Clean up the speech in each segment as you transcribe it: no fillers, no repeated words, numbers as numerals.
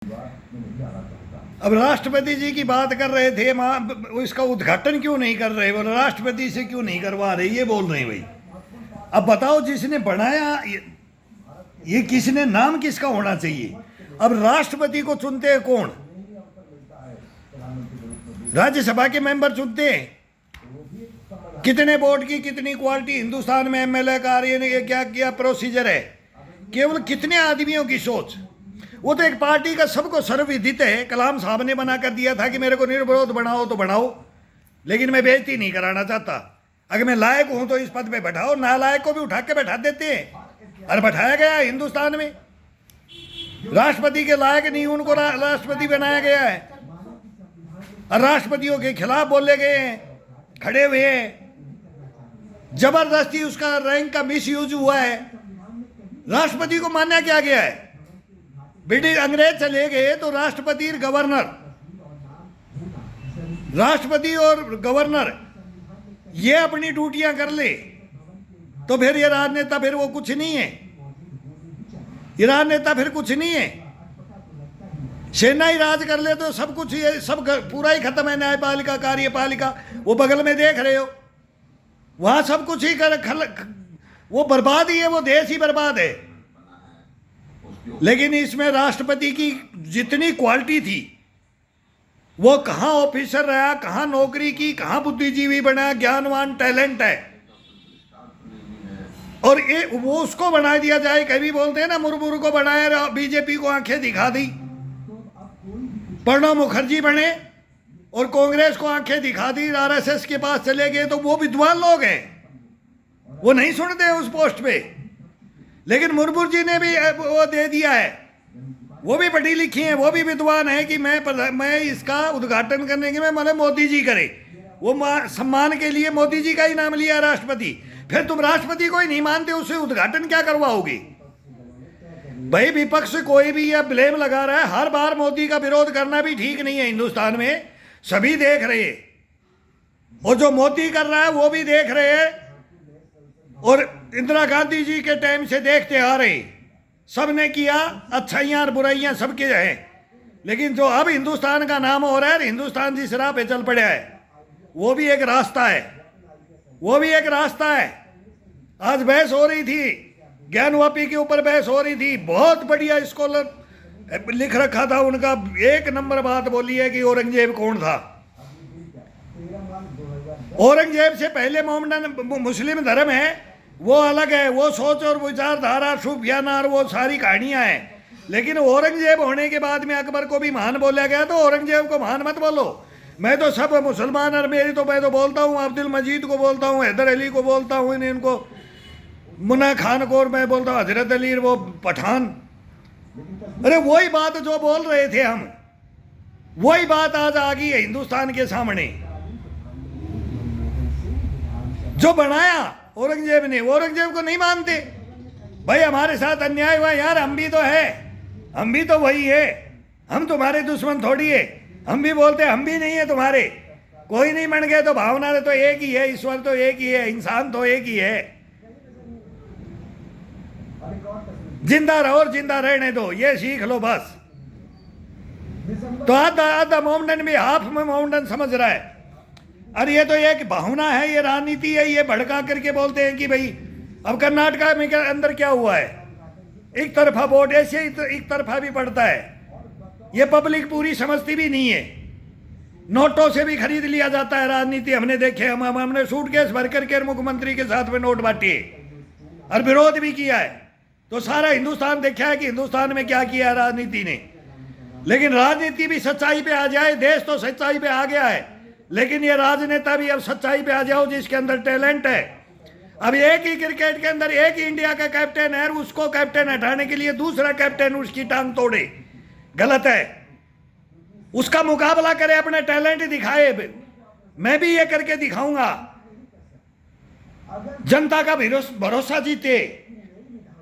अब राष्ट्रपति जी की बात कर रहे थे, इसका उद्घाटन क्यों नहीं कर रहे, बोले राष्ट्रपति से क्यों नहीं करवा रहे, ये बोल रहे भाई। अब बताओ जिसने बनाया ये किसने, नाम किसका होना चाहिए। अब राष्ट्रपति को चुनते हैं कौन, राज्यसभा के मेंबर चुनते हैं। कितने वोट की कितनी क्वालिटी हिंदुस्तान में एमएलए का ये क्या क्या प्रोसीजर है, केवल कितने आदमियों की सोच। वो तो एक पार्टी का सबको सर्वविदित है, कलाम साहब ने बना कर दिया था कि मेरे को निर्विरोध बनाओ तो बनाओ, लेकिन मैं बेइज्जती नहीं कराना चाहता। अगर मैं लायक हूं तो इस पद पे बैठाओ, नालायक को भी उठा के बैठा देते हैं। और बैठाया गया है हिंदुस्तान में, राष्ट्रपति के लायक नहीं उनको राष्ट्रपति बनाया गया है, और राष्ट्रपतियों के खिलाफ बोले गए हैं, खड़े हुए हैं। जबरदस्ती उसका रैंक का मिसयूज हुआ है। राष्ट्रपति को माना क्या गया है, ब्रिटिश अंग्रेज चले गए तो राष्ट्रपति और गवर्नर, राष्ट्रपति और गवर्नर ये अपनी ड्यूटियां कर ले तो फिर ये राजनेता फिर वो कुछ नहीं है, ये राजनेता फिर कुछ नहीं है। सेना ही राज कर ले तो सब कुछ, ये सब पूरा ही खत्म है। न्यायपालिका, कार्यपालिका, वो बगल में देख रहे हो, वहां सब कुछ ही वो बर्बाद ही है, वो देश ही बर्बाद है। लेकिन इसमें राष्ट्रपति की जितनी क्वालिटी थी, वो कहां ऑफिसर रहा, कहां नौकरी की, कहां बुद्धिजीवी बना, ज्ञानवान, टैलेंट है, और ये वो उसको बना दिया जाए। कभी बोलते हैं ना, मुर्मू को बनाया, बीजेपी को आंखें दिखा दी। प्रणब मुखर्जी बने और कांग्रेस को आंखें दिखा दी, आरएसएस के पास चले गए, तो वो विद्वान लोग हैं, वो नहीं सुनते उस पोस्ट पे। लेकिन मुर्मू जी ने भी वो दे दिया है, वो भी पढ़ी लिखी हैं, वो भी विद्वान है कि मैं इसका उद्घाटन करने के मतलब मोदी जी करे। वो सम्मान के लिए मोदी जी का ही नाम लिया राष्ट्रपति। फिर तुम राष्ट्रपति को ही नहीं मानते, उससे उद्घाटन क्या करवाओगे भाई। विपक्ष कोई भी यह ब्लेम लगा रहा है, हर बार मोदी का विरोध करना भी ठीक नहीं है। हिंदुस्तान में सभी देख रहे हैं, और जो मोदी कर रहा है वो भी देख रहे हैं, और इंदिरा गांधी जी के टाइम से देखते आ रहे, सब ने किया, अच्छाइयां और बुराइयां सबके हैं। लेकिन जो अब हिंदुस्तान का नाम हो रहा है, हिंदुस्तान जिस राह पे चल पड़ा है, वो भी एक रास्ता है, वो भी एक रास्ता है। आज बहस हो रही थी, ज्ञानवापी के ऊपर बहस हो रही थी, बहुत बढ़िया स्कॉलर लिख रखा था उनका, एक नंबर बात बोली है कि औरंगजेब कौन था। औरंगजेब से पहले मोहम्मदन मुस्लिम धर्म है, वो अलग है, वो सोच और विचारधारा, सूफियाना और वो सारी कहानियां हैं। लेकिन औरंगजेब होने के बाद में अकबर को भी महान बोला गया, तो औरंगजेब को महान मत बोलो। मैं तो सब मुसलमान, और मैं तो बोलता हूँ अब्दुल मजीद को बोलता हूँ, हैदर अली को बोलता हूँ, इनको मुन्ना खान को, और मैं बोलता हूँ हजरत अली, वो पठान। अरे वही बात जो बोल रहे थे हम, वही बात आज आ गई है हिंदुस्तान के सामने। जो बनाया औरंगजेब ने, औरंगजेब को नहीं मानते भाई। हमारे साथ अन्याय हुआ यार, हम भी तो है, हम भी तो वही है, हम तुम्हारे दुश्मन थोड़ी है। हम भी बोलते हम भी नहीं है तुम्हारे, कोई नहीं बन गए तो भावना तो एक ही है, ईश्वर तो एक ही है, इंसान तो एक ही है। जिंदा रहो और जिंदा रहने दो, ये सीख लो बस। तो आधा मोहम्मदन भी हाफ में मोहम्मदन समझ रहा है। अरे ये तो एक भावना है, ये राजनीति है, ये भड़का करके बोलते हैं कि भाई अब कर्नाटका में अंदर क्या हुआ है, एक तरफा वोट, ऐसे एक तरफा भी पड़ता है। ये पब्लिक पूरी समझती भी नहीं है, नोटों से भी खरीद लिया जाता है राजनीति। हमने देखे, हमने सूटकेस भर करके मुख्यमंत्री के साथ में नोट बांटे और विरोध भी किया है। तो सारा हिंदुस्तान देखा है कि हिंदुस्तान में क्या किया है राजनीति ने। लेकिन राजनीति भी सच्चाई पे आ जाए, देश तो सच्चाई पे आ गया है, लेकिन ये राजनेता भी अब सच्चाई पे आ जाओ, जिसके अंदर टैलेंट है। अब एक ही क्रिकेट के अंदर एक ही इंडिया का कैप्टन है, उसको कैप्टन हटाने के लिए दूसरा कैप्टन उसकी टांग तोड़े, गलत है। उसका मुकाबला करे, अपना टैलेंट दिखाए, मैं भी ये करके दिखाऊंगा, जनता का भरोसा जीते,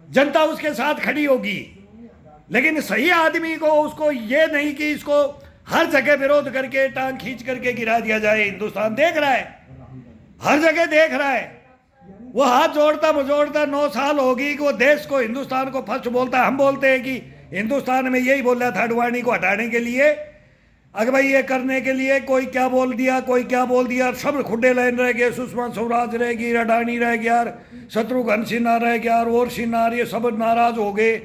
जनता उसके साथ खड़ी होगी। लेकिन सही आदमी को, उसको ये नहीं कि इसको हर जगह विरोध करके टांग खींच करके गिरा दिया जाए। हिंदुस्तान देख रहा है, हर जगह देख रहा है। वो हाथ जोड़ता मजोड़ता 9 साल होगी कि वो देश को, हिंदुस्तान को फर्स्ट बोलता है। हम बोलते हैं कि हिंदुस्तान में यही बोला था अडवाणी को हटाने के लिए, अगर भाई ये करने के लिए कोई क्या बोल दिया, कोई क्या बोल दिया, सब खुड्डे लाइन रह गए, सुषमा स्वराज रह गई, अडानी रह गया, शत्रुघ्न सिन्हा रह गया, और सिन्हा, ये सब नाराज हो गए,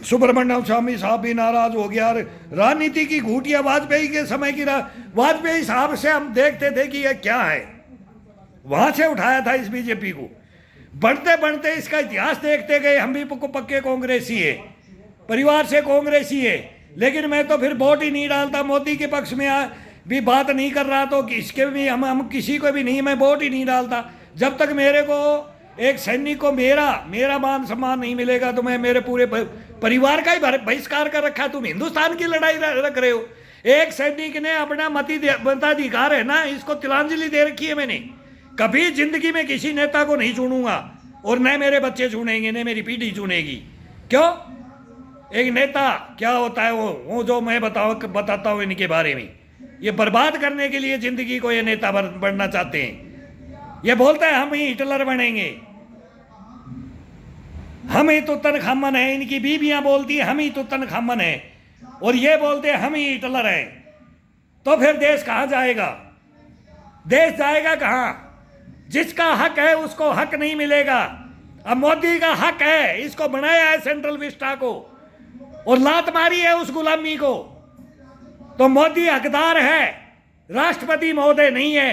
सुब्रमण्यम स्वामी साहब भी नाराज हो गया। राजनीति की घूटिया वाजपेयी के समय की, वाजपेयी साहब से हम देखते थे कि ये क्या है, वहां से उठाया था इस बीजेपी को। बढ़ते बढ़ते इसका इतिहास देखते गए, हम भी पक्के कांग्रेसी है, परिवार से कांग्रेसी है, लेकिन मैं तो फिर वोट ही नहीं डालता, मोदी के पक्ष में भी बात नहीं कर रहा, तो इसके भी हम किसी को भी नहीं, मैं वोट ही नहीं डालता। जब तक मेरे को एक सैनिक को मेरा मान सम्मान नहीं मिलेगा, तो मैं मेरे पूरे परिवार का ही बहिष्कार कर रखा। तुम हिंदुस्तान की लड़ाई रख रहे हो। एक सैनिक ने अपना मताधिकार है ना, इसको तिलांजलि दे रखी है मैंने। कभी जिंदगी में किसी नेता को नहीं चुनूंगा, और न मेरे बच्चे चुनेंगे, न मेरी पीढ़ी चुनेगी। क्यों? एक नेता क्या होता है, वो जो मैं बताता हूँ इनके बारे में, ये बर्बाद करने के लिए जिंदगी को ये नेता बनना चाहते हैं। ये बोलता है हम ही हिटलर बनेंगे, हम ही तुतनखामन है, इनकी बीबियां बोलती है हम ही तुतनखामन है, और ये बोलते हैं हम ही हिटलर हैं। तो फिर देश कहाँ जाएगा? देश जाएगा कहाँ? जिसका हक है उसको हक नहीं मिलेगा। अब मोदी का हक है, इसको बनाया है सेंट्रल विस्टा को, और लात मारी है उस गुलामी को, तो मोदी हकदार है, राष्ट्रपति महोदय नहीं है।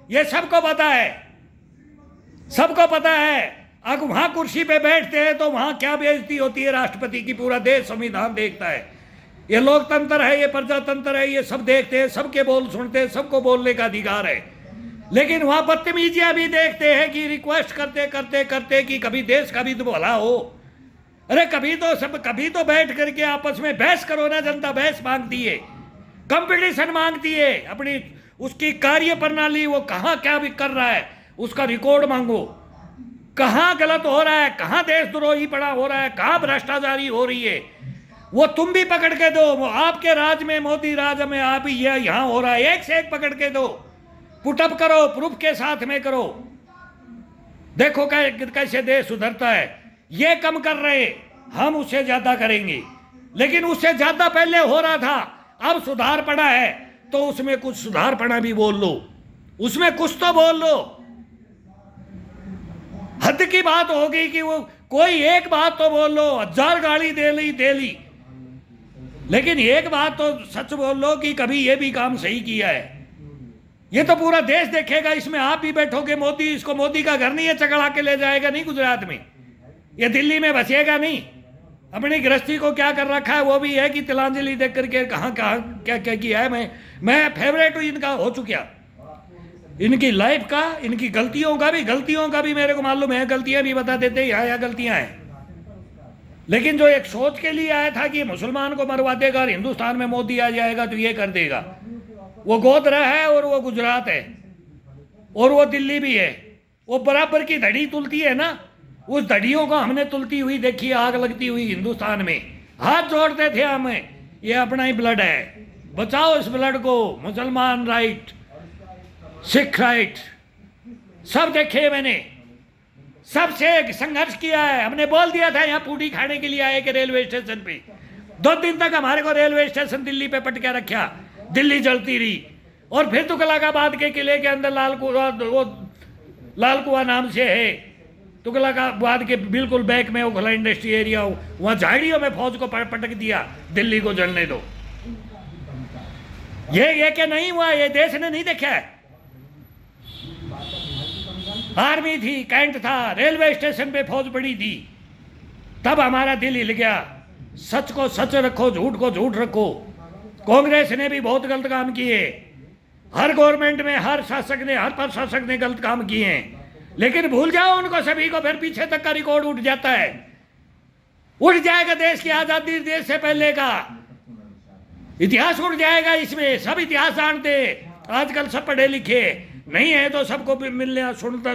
ये सबको पता है, सबको पता है। अगर वहां कुर्सी पे बैठते हैं तो वहां क्या बेइज्जती होती है राष्ट्रपति की, पूरा देश संविधान देखता है। ये लोकतंत्र है, ये प्रजातंत्र है, ये सब देखते हैं, सबके बोल सुनते हैं, सबको बोलने का अधिकार है। लेकिन वहां बदतमीजियां भी देखते हैं कि रिक्वेस्ट करते करते करते कि कभी देश का भी तो भला हो। अरे कभी तो बैठ करके आपस में बहस करो ना। जनता बहस मांगती है, कंपटीशन मांगती है, अपनी उसकी कार्य प्रणाली, वो कहाँ क्या भी कर रहा है उसका रिकॉर्ड मांगो, कहाँ गलत हो रहा है, कहाँ देशद्रोही पड़ा हो रहा है, कहाँ भ्रष्टाचारी हो रही है, वो तुम भी पकड़ के दो। वो आपके राज में, मोदी राज में आप ही यहाँ हो रहा है, एक से एक पकड़ के दो, पुटअप करो, प्रूफ के साथ में करो, देखो कैसे देश सुधरता है। ये कम कर रहे, हम उससे ज्यादा करेंगे, लेकिन उससे ज्यादा पहले हो रहा था, अब सुधार पड़ा है तो उसमें कुछ सुधार पड़ा भी बोल लो, उसमें कुछ तो बोल लो। हद की बात होगी कि वो कोई एक बात तो बोल लो, 1000 गाली दे ली, लेकिन एक बात तो सच बोल लो कि कभी ये भी काम सही किया है। ये तो पूरा देश देखेगा, इसमें आप भी बैठोगे। मोदी, इसको मोदी का घर नहीं है, चकड़ा के ले जाएगा नहीं गुजरात में, ये दिल्ली में बसेगा नहीं। अपनी गृहस्थी को क्या कर रखा है वो भी है कि तिलांजलि देख करके कहाँ क्या क्या किया है। मैं फेवरेट हूँ इनका, हो चुका इनकी लाइफ का, इनकी गलतियों का भी मेरे को मालूम है, गलतियां भी बता देते हैं, यहाँ गलतियां हैं। लेकिन जो एक सोच के लिए आया था कि मुसलमान को मरवा देगा और हिंदुस्तान में मोदी आ जाएगा तो ये कर देगा, वो गोधरा है और वो गुजरात है और वो दिल्ली भी है। वो बराबर की धड़ी तुलती है ना, उस धड़ियों को हमने तुलती हुई देखी, आग लगती हुई हिंदुस्तान में। हाथ जोड़ते थे हमें, ये अपना ही ब्लड है, बचाओ इस ब्लड को। मुसलमान राइट, सिख राइट, सब देखे मैंने, सबसे संघर्ष किया है। हमने बोल दिया था यहाँ पूड़ी खाने के लिए आए कि रेलवे स्टेशन पे 2 दिन तक हमारे को रेलवे स्टेशन दिल्ली पे पटके रखा, दिल्ली जलती रही। और फिर तुगलकाबाद के किले के अंदर लाल कुआं नाम से है, तुगलकाबाद के बिल्कुल बैक में वो खुला इंडस्ट्री एरिया हो, वहां झाड़ियों में फौज को पटक दिया, दिल्ली को जलने दो। ये क्या नहीं हुआ, ये देश ने नहीं देखा है। आर्मी थी, कैंट था, रेलवे स्टेशन पे फौज पड़ी थी, तब हमारा दिल हिल गया। सच को सच रखो, झूठ को झूठ रखो। कांग्रेस ने भी बहुत गलत काम किए, हर गवर्नमेंट में हर शासक ने, हर प्रशासक ने गलत काम किए हैं, लेकिन भूल जाओ उनको सभी को, फिर पीछे तक का रिकॉर्ड उठ जाता है, उठ जाएगा देश की आजादी, देश से पहले का इतिहास उठ जाएगा। इसमें सब इतिहास जानते, आजकल सब पढ़े लिखे नहीं है तो सबको भी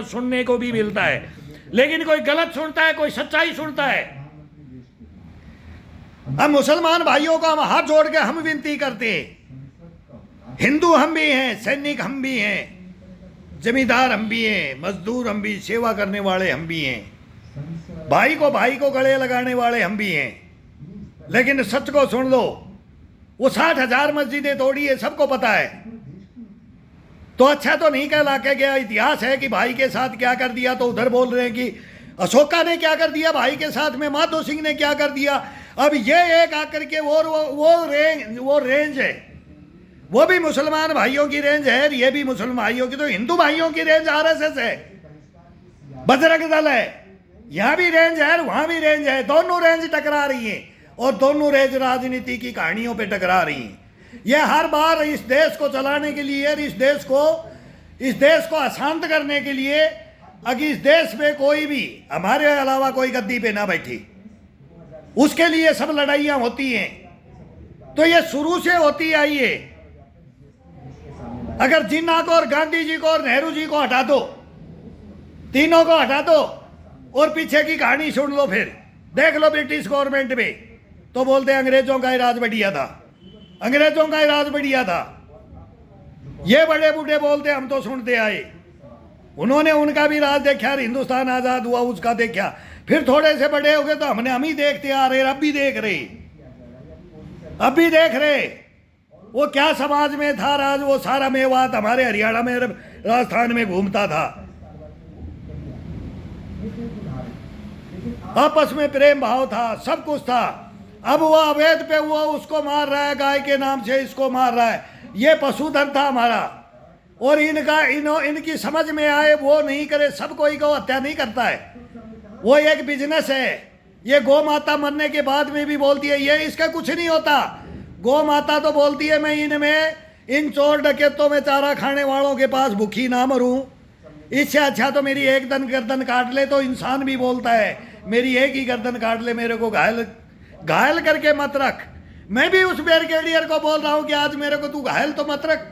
सुनने को भी मिलता है, लेकिन कोई गलत सुनता है, कोई सच्चाई सुनता है। अब मुसलमान भाइयों को हम हाथ जोड़ के हम विनती करते हैं, हिंदू हम भी हैं, सैनिक हम भी हैं, जमींदार हम भी हैं, मजदूर हम भी, सेवा करने वाले हम भी हैं, भाई को गले लगाने वाले हम भी हैं। लेकिन सच को सुन लो, वो 60,000 मस्जिदें तोड़ी है, सबको पता है। तो अच्छा तो नहीं कहला के गया। इतिहास है कि भाई के साथ क्या कर दिया, तो उधर बोल रहे हैं कि अशोका ने क्या कर दिया भाई के साथ में, माधो सिंह ने क्या कर दिया। अब ये एक आकर के वो रेंज है, वो भी मुसलमान भाइयों की रेंज है, ये भी मुसलमान भाइयों की, तो हिंदू भाइयों की रेंज आरएसएस है, बजरंग दल है, यहां भी रेंज है वहां भी रेंज है, दोनों रेंज टकरा रही हैं और दोनों रेंज राजनीति की कहानियों पे टकरा रही हैं। ये हर बार इस देश को चलाने के लिए, इस देश को अशांत करने के लिए, अगर इस देश में कोई भी हमारे अलावा कोई गद्दी पे ना बैठी, उसके लिए सब लड़ाइयां होती हैं। तो ये शुरू से होती आई है। अगर जिन्ना को और गांधी जी को और नेहरू जी को हटा दो, तीनों को हटा दो और पीछे की कहानी सुन लो, फिर देख लो ब्रिटिश गवर्नमेंट में, तो बोलते अंग्रेजों का ही राज बढ़िया था, अंग्रेजों का ही राज बढ़िया था। ये बड़े बूढ़े बोलते हम तो सुनते आए, उन्होंने उनका भी राज देखा, हिंदुस्तान आजाद हुआ उसका देखा, फिर थोड़े से बड़े हो गए तो हम ही देखते आ रहे, अब भी देख रहे वो क्या समाज में था राज। वो सारा मेवात हमारे हरियाणा में, राजस्थान में घूमता था, आपस में प्रेम भाव था, सब कुछ था। अब वो अवैध पे हुआ, उसको मार रहा है, गाय के नाम से इसको मार रहा है। ये पशुधन था हमारा, और इनकी समझ में आए वो नहीं करे, सब कोई गौ हत्या नहीं करता है, वो एक बिजनेस है। ये गौ माता मरने के बाद में भी बोलती है ये इसका कुछ नहीं होता। गौ माता तो बोलती है मैं इन चोर डकैतों में चारा खाने वालों के पास भूखी ना मरूं, इससे अच्छा तो मेरी एक गर्दन काट ले। तो इंसान भी बोलता है मेरी एक ही गर्दन काट ले, मेरे को घायल करके मत रख। मैं भी उस ब्रिगेडियर को बोल रहा हूं कि आज मेरे को तू घायल तो मत रख,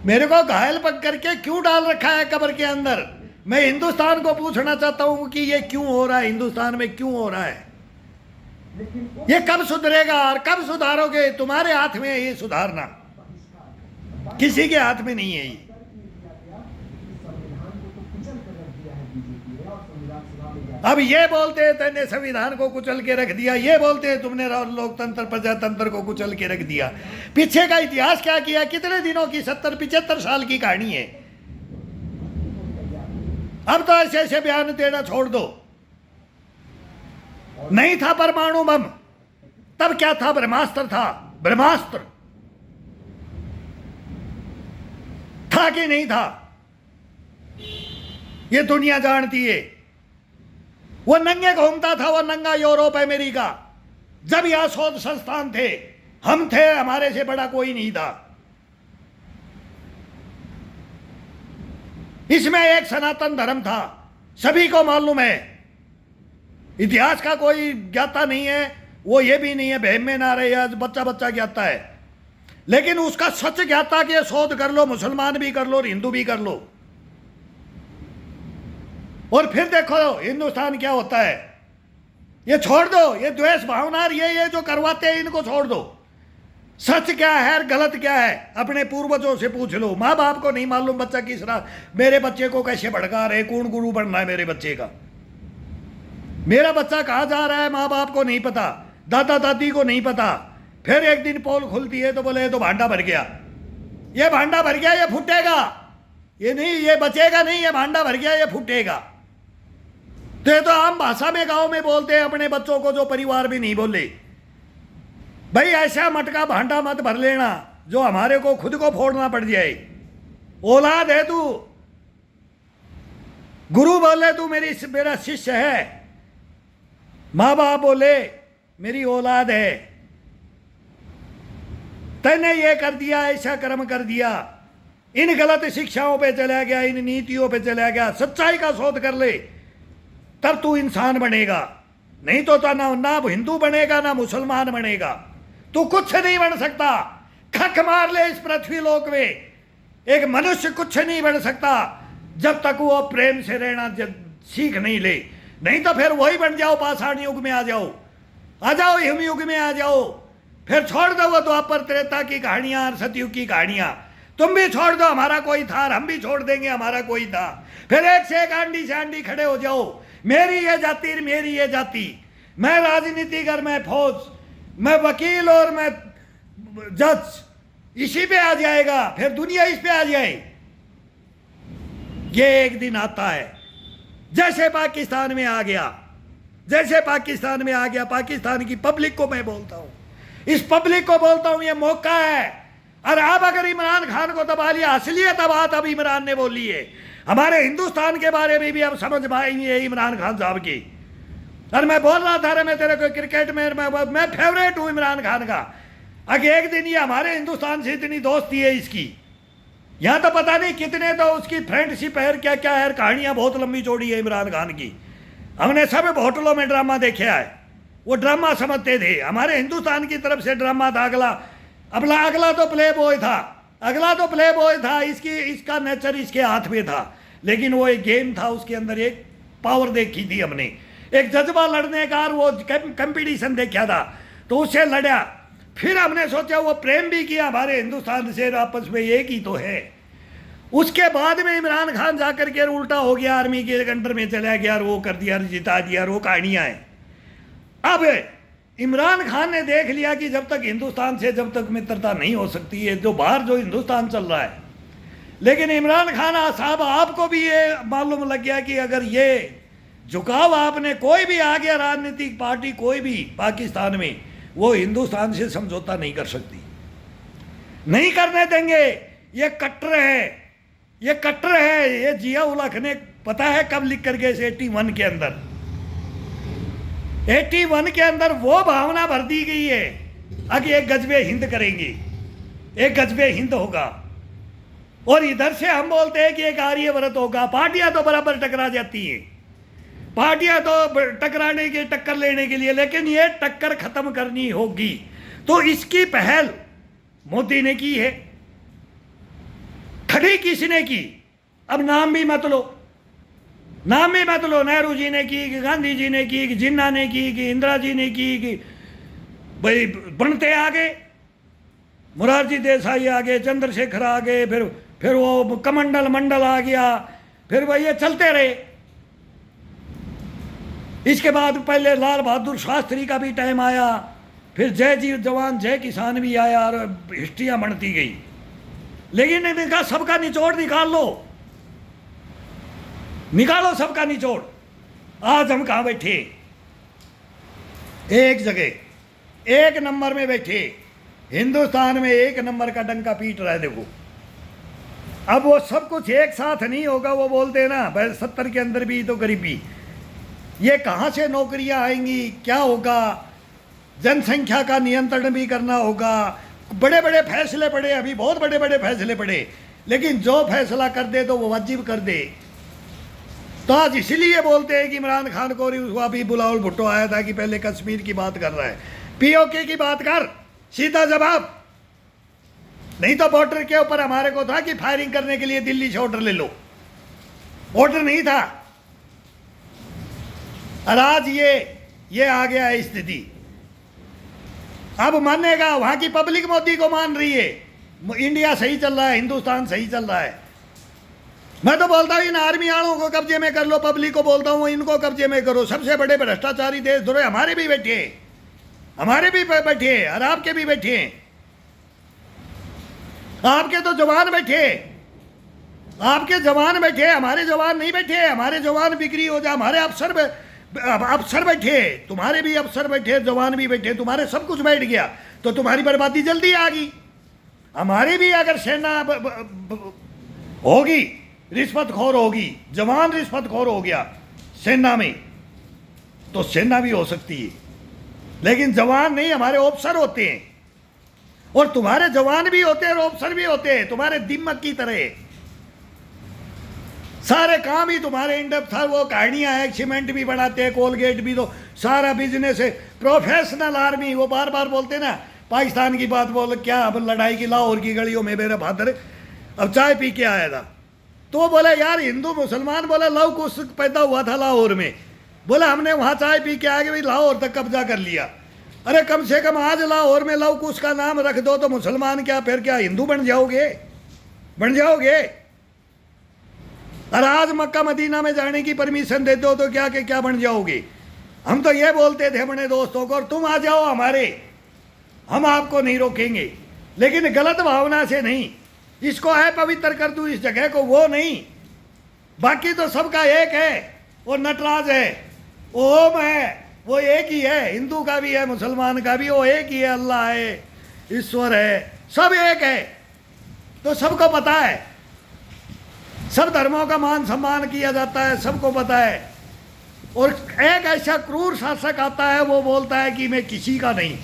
मेरे को घायल पक करके क्यों डाल रखा है कब्र के अंदर। मैं हिंदुस्तान को पूछना चाहता हूं कि ये क्यों हो रहा है, हिंदुस्तान में क्यों हो रहा है, ये कब सुधरेगा और कब सुधारोगे। तुम्हारे हाथ में है ये सुधारना, किसी के हाथ में नहीं है ये। अब ये बोलते हैं तुमने संविधान को कुचल के रख दिया, ये बोलते हैं तुमने लोकतंत्र प्रजातंत्र को कुचल के रख दिया। पीछे का इतिहास क्या किया, कितने दिनों की 70-75 साल की कहानी है। अब तो ऐसे ऐसे बयान देना छोड़ दो। नहीं था परमाणु बम, तब क्या था, ब्रह्मास्त्र था। ब्रह्मास्त्र था कि नहीं था, ये दुनिया जानती है। वो नंगे घूमता था, वो नंगा यूरोप अमेरिका। जब यहां शोध संस्थान थे, हम थे, हमारे से बड़ा कोई नहीं था। इसमें एक सनातन धर्म था, सभी को मालूम है। इतिहास का कोई ज्ञाता नहीं है, वो ये भी नहीं है बहम में ना रहे, आज बच्चा बच्चा ज्ञाता है। लेकिन उसका सच ज्ञाता कि शोध कर लो, मुसलमान भी कर लो और हिंदू भी कर लो, और फिर देखो हिंदुस्तान क्या होता है। ये छोड़ दो, ये द्वेष भावना, ये जो करवाते हैं इनको छोड़ दो। सच क्या है और गलत क्या है अपने पूर्वजों से पूछ लो। माँ बाप को नहीं मालूम बच्चा किस राह, मेरे बच्चे को कैसे भड़का रहे, कौन गुरु बनना है मेरे बच्चे का, मेरा बच्चा कहाँ जा रहा है, माँ बाप को नहीं पता, दादा दादी को नहीं पता। फिर एक दिन पोल खुलती है तो बोले ये तो भांडा भर गया, ये भांडा भर गया, ये फूटेगा, ये नहीं, ये बचेगा नहीं, ये भांडा भर गया, ये फूटेगा। तो ये तो आम भाषा में गांव में बोलते हैं अपने बच्चों को, जो परिवार भी नहीं बोले। भाई ऐसा मटका भांडा मत भर लेना जो हमारे को खुद को फोड़ना पड़ जाए। औलाद है तू, गुरु बोले तू मेरा शिष्य है, माँ बाप बोले मेरी औलाद है, तैने ये कर दिया, ऐसा कर्म कर दिया, इन गलत शिक्षाओं पे चला गया, इन नीतियों पे चला गया, सच्चाई का शोध कर ले, तब तू इंसान बनेगा। नहीं तो ना हिंदू बनेगा ना मुसलमान बनेगा, तू कुछ नहीं बन सकता। खक मार ले इस पृथ्वी लोक में, एक मनुष्य कुछ नहीं बन सकता जब तक वो प्रेम से रहना सीख नहीं ले। नहीं तो फिर वही बन जाओ, पाषाण युग में आ जाओ, हिम युग में आ जाओ, फिर छोड़ दो वो द्वापर त्रेता की कहानियां और सतयुग की कहानियां। तुम भी छोड़ दो, हमारा कोई था, हम भी छोड़ देंगे, हमारा कोई था। फिर एक से एक आंडी से आंडी खड़े हो जाओ, मेरी ये जाति, मेरी ये जाति। मैं राजनीतिकर, मैं फौज, मैं वकील और मैं जज, इसी पे आ जाएगा, फिर दुनिया इस पे आ जाए। ये एक दिन आता है, जैसे पाकिस्तान में आ गया, जैसे पाकिस्तान में आ गया। पाकिस्तान की पब्लिक को मैं बोलता हूं, इस पब्लिक को बोलता हूं, ये मौका है। और अब अगर इमरान खान को दबा लिया, असलियत बात अब इमरान ने बोली है। हमारे हिंदुस्तान के बारे में भी अब समझ पाएंगे है इमरान खान साहब की। और मैं बोल रहा था, मैं तेरे को क्रिकेट में मैं फेवरेट हूं इमरान खान का। अगर एक दिन ये हमारे हिंदुस्तान से इतनी दोस्ती है इसकी, यहां तो पता नहीं कितने तो उसकी फ्रेंडशिप है, क्या क्या है, कहानियां बहुत लंबी चौड़ी है इमरान खान की। हमने सब होटलों में ड्रामा देखा है, वो ड्रामा समझते थे। हमारे हिंदुस्तान की तरफ से ड्रामा था। अगला तो प्ले बॉय था, अगला तो प्ले बॉय था। इसका नेचर इसके हाथ में था, लेकिन वो एक गेम था, उसके अंदर एक पावर देखी थी हमने, एक जज्बा लड़ने का, और वो कंपटीशन देखा था, तो उससे लड़ा। फिर हमने सोचा वो प्रेम भी किया हमारे हिंदुस्तान से, आपस में एक ही तो है। उसके बाद में इमरान खान जाकर के उल्टा हो गया, आर्मी के अंडर में चला गया, और वो कर दिया, जिता दिया, वो कहानियां हैं। अब इमरान खान ने देख लिया कि जब तक हिंदुस्तान से जब तक मित्रता नहीं हो सकती है, जो बाहर जो हिंदुस्तान चल रहा है। लेकिन इमरान खान साहब, आपको भी ये मालूम लग गया कि अगर ये झुकाव आपने, कोई भी आ गया राजनीतिक पार्टी, कोई भी पाकिस्तान में, वो हिंदुस्तान से समझौता नहीं कर सकती, नहीं करने देंगे। ये कट्टर है, ये कट्टर है। ये जिया उल हक ने पता है कब लिख कर गए, 81 के अंदर, 81 के अंदर वो भावना भर दी गई है। अब एक गजबे हिंद करेंगे, एक गजबे हिंद होगा, और इधर से हम बोलते हैं कि एक आर्यव्रत होगा। पार्टियां तो बराबर टकरा जाती हैं, पार्टियां तो टकराने के, टक्कर लेने के लिए, लेकिन ये टक्कर खत्म करनी होगी। तो इसकी पहल मोदी ने की है, खड़ी किसने की? अब नाम भी मत लो, नाम भी मत लो। नेहरू जी ने की, कि गांधी जी ने की, कि जिन्ना ने की, कि इंदिरा जी ने की, कि भाई बनते आ गए, मुरारजी देसाई आ गए, चंद्रशेखर आ गए, फिर वो कमंडल मंडल आ गया, फिर वह ये चलते रहे। इसके बाद पहले लाल बहादुर शास्त्री का भी टाइम आया, फिर जय जी जवान जय किसान भी आया, और हिस्ट्रियां बनती गई। लेकिन इन्होंने कहा सबका निचोड़ निकाल लो, निकालो सबका निचोड़। आज हम कहां बैठे? एक जगह, एक नंबर में बैठे, हिंदुस्तान में एक नंबर का डंका पीट रहा है। देखो, अब वो सब कुछ एक साथ नहीं होगा। वो बोलते हैं ना, 70 के अंदर भी तो गरीबी, ये कहाँ से नौकरियां आएंगी, क्या होगा, जनसंख्या का नियंत्रण भी करना होगा। बड़े बड़े फैसले पड़े, अभी बहुत बड़े बड़े फैसले पड़े, लेकिन जो फैसला कर दे तो वो वाजिब कर दे। तो आज इसीलिए बोलते हैं कि इमरान खान को अभी बुलावल भुट्टो आया था कि पहले कश्मीर की बात कर रहा है, पीओके की बात कर, सीधा जवाब। नहीं तो बॉर्डर के ऊपर हमारे को था कि फायरिंग करने के लिए दिल्ली से ऑर्डर ले लो, ऑर्डर नहीं था। और आज ये आ गया है स्थिति। अब मानेगा, वहां की पब्लिक मोदी को मान रही है, इंडिया सही चल रहा है, हिंदुस्तान सही चल रहा है। मैं तो बोलता हूँ इन आर्मी वालों को कब्जे में कर लो, पब्लिक को बोलता हूँ इनको कब्जे में करो। सबसे बड़े भ्रष्टाचारी देशद्रोही हमारे भी बैठे हैं, हमारे भी बैठे हैं, और आपके भी बैठे हैं। आपके तो जवान बैठे, आपके जवान बैठे, हमारे जवान नहीं बैठे। हमारे जवान बिक्री हो जाए, हमारे अफसर बैठे, तुम्हारे भी अफसर बैठे, जवान भी बैठे, तुम्हारे सब कुछ बैठ गया तो तुम्हारी बर्बादी जल्दी आ गई। हमारी भी अगर सेना होगी, रिश्वतखोर होगी, जवान रिश्वतखोर हो गया सेना में, तो सेना भी हो सकती है। लेकिन जवान नहीं, हमारे ऑफिसर होते हैं, और तुम्हारे जवान भी होते हैं और ऑफिसर भी होते हैं, तुम्हारे दिमाग की तरह। सारे काम ही तुम्हारे इंडप था। वो कहानियां हैं, सीमेंट भी बनाते हैं, कोलगेट भी, तो सारा बिजनेस है। प्रोफेशनल आर्मी, वो बार बार बोलते ना पाकिस्तान की बात, बोल क्या अब लड़ाई की, लाहौर की गलियों में मेरा फादर अब चाय पी के आया था, तो वो बोला यार हिंदू मुसलमान, बोला लव कुश पैदा हुआ था लाहौर में, बोला हमने वहाँ चाय पी के आगे भाई लाहौर तक कब्जा कर लिया। अरे कम से कम आज लाहौर में लव कुश का नाम रख दो तो मुसलमान क्या, फिर क्या हिंदू बन जाओगे, बन जाओगे। और आज मक्का मदीना में जाने की परमिशन दे दो तो क्या के क्या बन जाओगे। हम तो ये बोलते थे अपने दोस्तों को, तुम आ जाओ हमारे, हम आपको नहीं रोकेंगे, लेकिन गलत भावना से नहीं, इसको अपवित्र कर दूं इस जगह को, वो नहीं। बाकी तो सबका एक है, वो नटराज है, वो ओम है, वो एक ही है, हिंदू का भी है, मुसलमान का भी, वो एक ही है, अल्लाह है, ईश्वर है, सब एक है। तो सबको पता है, सब धर्मों का मान सम्मान किया जाता है, सबको पता है। और एक ऐसा क्रूर शासक आता है, वो बोलता है कि मैं किसी का नहीं,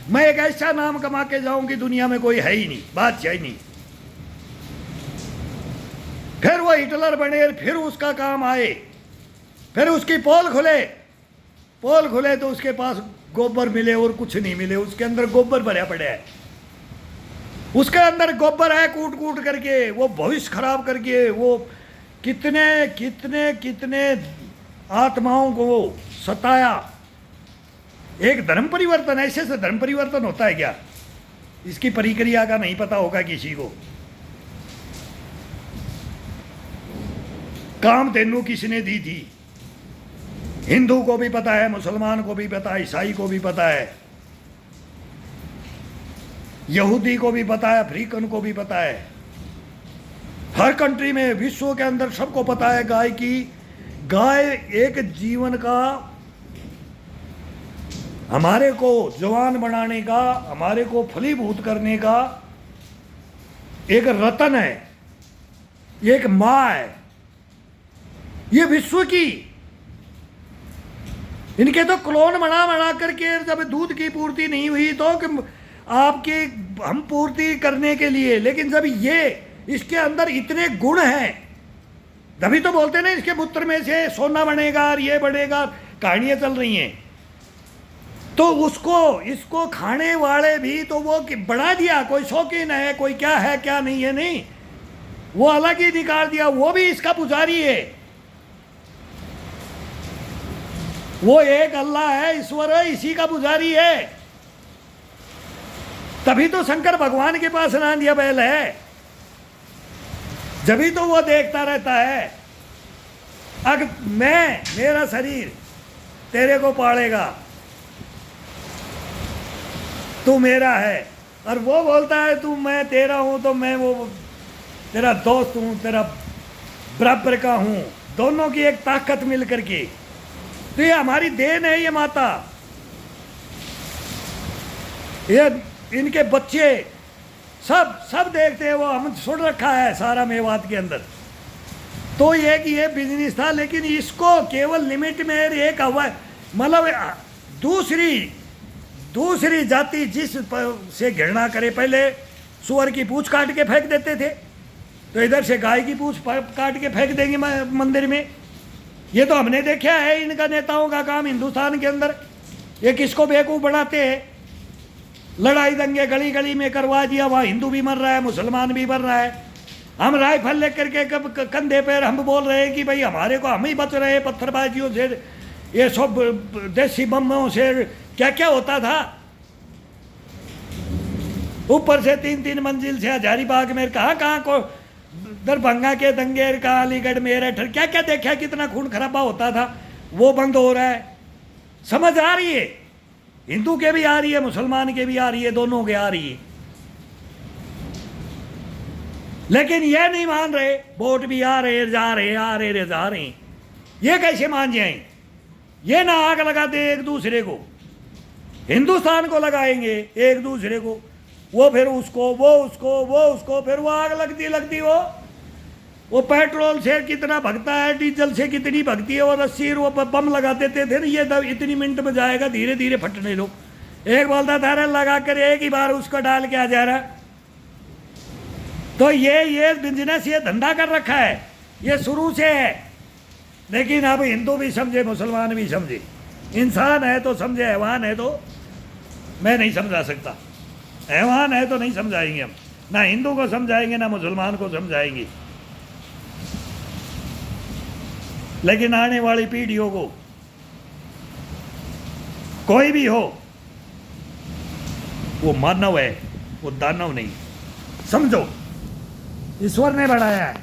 मैं एक ऐसा नाम कमा के जाऊं कि दुनिया में कोई है ही नहीं, बादशाह ही नहीं। फिर वो हिटलर बने, फिर उसका काम आए, फिर उसकी पोल खुले तो उसके पास गोबर मिले और कुछ नहीं मिले, उसके अंदर गोबर भरा पड़ा है, उसके अंदर गोबर है, कूट कूट करके वो भविष्य खराब करके वो कितने कितने कितने आत्माओं को सताया। एक धर्म परिवर्तन, ऐसे से धर्म परिवर्तन होता है क्या? इसकी प्रक्रिया का नहीं पता होगा किसी को। कामधेनु किसने दी थी? हिंदू को भी पता है, मुसलमान को भी पता है, ईसाई को भी पता है, यहूदी को भी पता है, अफ्रीकन को भी पता है, हर कंट्री में, विश्व के अंदर सबको पता है गाय एक जीवन का, हमारे को जवान बनाने का, हमारे को फलीभूत करने का एक रतन है, एक माँ है। ये विश्व की, इनके तो क्लोन बना करके जब दूध की पूर्ति नहीं हुई तो कि आपकी हम पूर्ति करने के लिए, लेकिन जब ये इसके अंदर इतने गुण हैं, तभी तो बोलते ना इसके पुत्र में से सोना बनेगा और ये बनेगा, कहानियां चल रही हैं। तो उसको, इसको खाने वाले भी तो वो बढ़ा दिया, कोई शौकीन है, कोई क्या है क्या नहीं है, नहीं, वो अलग ही निकाल दिया, वो भी इसका पुजारी है। वो एक अल्लाह है, ईश्वर है, इसी का पुजारी है। तभी तो शंकर भगवान के पास नांदिया बैल है, जभी तो वो देखता रहता है, अगर मेरा शरीर तेरे को पालेगा, तू मेरा है, और वो बोलता है तू मैं तेरा हूं, तो मैं वो तेरा दोस्त हूं, तेरा बराबर का हूं, दोनों की एक ताकत मिल करके। तो ये हमारी देन है, ये माता, ये इनके बच्चे सब देखते हैं, वो हम सुन रखा है सारा मेवात के अंदर। तो ये कि ये बिजनेस था, लेकिन इसको केवल लिमिट में एक हवा, मतलब दूसरी जाति जिस से घृणा करे, पहले सुअर की पूंछ काट के फेंक देते थे, तो इधर से गाय की पूंछ काट के फेंक देंगे मंदिर में। ये तो हमने देखा है, इनका नेताओं का काम हिंदुस्तान के अंदर। ये किसको बेवकूफ़ बनाते हैं, लड़ाई दंगे गली गली में करवा दिया, वहाँ हिंदू भी मर रहा है, मुसलमान भी मर रहा है। हम राइफल लेकर के कंधे पर हम बोल रहे हैं कि भाई हमारे को, हम ही बच रहे हैं पत्थरबाजियों से, ये सब देसी बमों से, क्या क्या होता था। ऊपर से 3-3 मंजिल से हजारीबाग में, कहाँ को दरभंगा के दंगे, कहाँ अलीगढ़ मेरठ, क्या क्या देखा, कितना खून खराबा होता था, वो बंद हो रहा है। समझ आ रही है, हिंदू के भी आ रही है, मुसलमान के भी आ रही है, दोनों के आ रही है। लेकिन ये नहीं मान रहे, वोट भी आ रहे जा रहे, ये कैसे मान जाए? ये ना आग लगाते एक दूसरे को, हिंदुस्तान को लगाएंगे एक दूसरे को, वो फिर उसको, वो उसको, फिर वो आग लगती वो पेट्रोल से कितना भगता है, डीजल से कितनी भगती है, और 80 वो बम लगा देते थे, ये इतनी मिनट में जाएगा, धीरे धीरे फटने दो। एक बोलता था अरे लगा कर एक ही बार उसको डाल के आ जा रहा। तो ये बिजनेस, ये धंधा कर रखा है, ये शुरू से है। लेकिन अब हिंदू भी समझे, मुसलमान भी समझे, इंसान है तो समझे, हैवान है तो मैं नहीं समझा सकता। हैवान है तो नहीं समझाएंगे हम, ना हिंदू को समझाएंगे ना मुसलमान को समझाएंगे। लेकिन आने वाली पीढ़ियों को, कोई भी हो, वो मानव है, वो दानव नहीं। समझो, ईश्वर ने बढ़ाया है।